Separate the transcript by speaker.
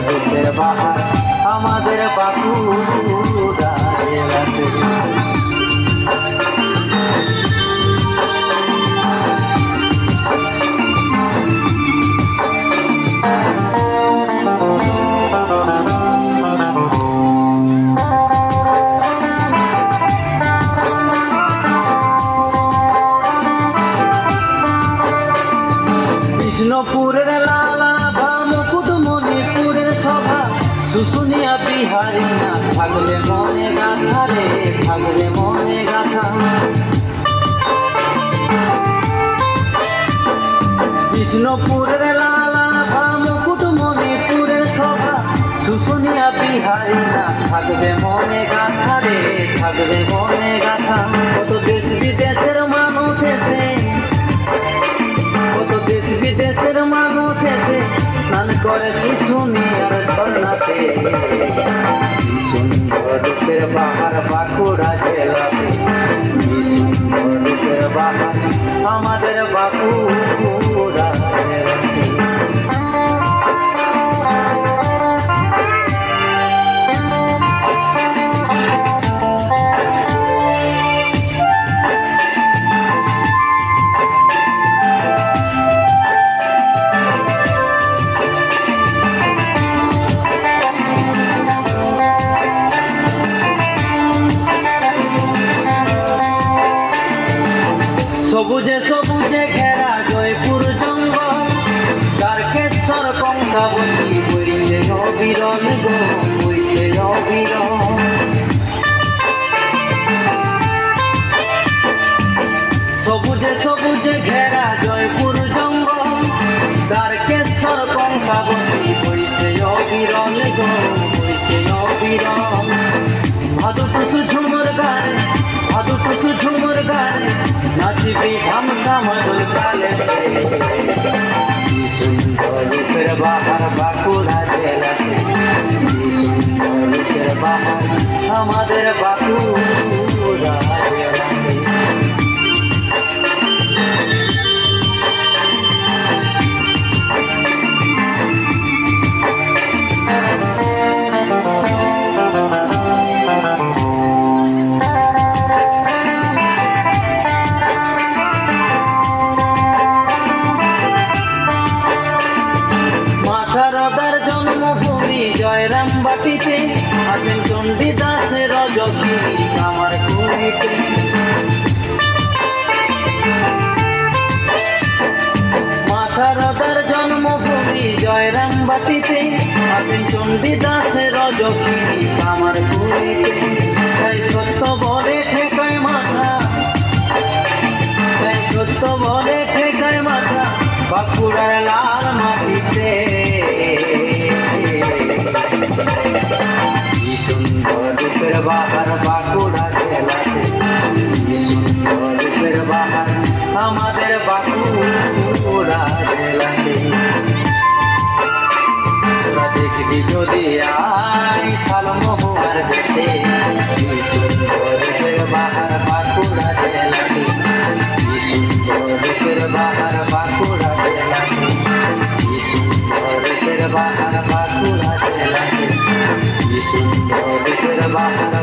Speaker 1: রূপের বাহার আমাদের বাঁকুড়া জেলাতে। কৃষ্ণপুরের লালা বা মুকুটমণিপুরের সভা শুশুনিয়া বিহারি না থাকলে মনে গাথা রে, থাকলে মনে গাথা। কৃষ্ণপুরের লালা বা মুকুটমণিপুরের সভা শুশুনিয়া বিহারি না থাকবে মনে গাথা রে, থাকবে মনে গাথা। কত দেশ বিদেশের মানুষ এসে, কত দেশ বিদেশের মানুষ এসে স্নান করে শুশুনিয়ার ঝর্ণাতে। সুন্দর রূপের বাহার বাঁকুড়া জেলাতে, সুন্দর রূপের বাহার আমাদের বাঁকুড়া জেলাতে। সবুজে সবুজে ঘেরা জয়পুর জঙ্গল, তারকেশ্বর কংসাবতী বইছে অবিরল গো, বইছে অবিরল। সবুজে সবুজে ঘেরা জয়পুর জঙ্গল, তারকেশ্বর কংসাবতী বইছে অবিরল গো, বইছে অবিরল। ভাদু টুসু ঝুমুর গায়ে, ভাদু টুসু ঝুমুর গায়ে নাচবি ধামসা মধুর কালে। সুন্দর রূপের বাহার বাঁকুড়া জেলাতে, সুন্দর রূপের বাহার আমাদের বাঁকুড়া জেলাতে। জন্মভূমি জয়রামবাটিতে আছেন চণ্ডীদাসের রজকি আমার কুড়িতে। মা শারদার জন্মভূমি জয়রামবাটিতে আছেন চণ্ডীদাসের রজকি আমার কুড়িতে। তাই সত্য বলে ঠেকায় মাথা, তাই সত্য বলে ঠেকায় মাথা বাঁকুড়ার লাল মাটিতে। সুন্দর রূপের বাহার বাঁকুড়া জেলাতে, সুন্দর রূপের বাহার আমাদের বাঁকুড়া জেলাতে। তোরা দেখবি যদি আয় শালমহুয়ার দেশে, সুন্দর রূপের বাহার বাঁকুড়া জেলাতে, সুন্দর রূপের বাহার বাঁকুড়া জেলাতে, সুন্দর রূপের বাহার বাঁকুড়া জেলাতে, সুন্দর রূপের বাহার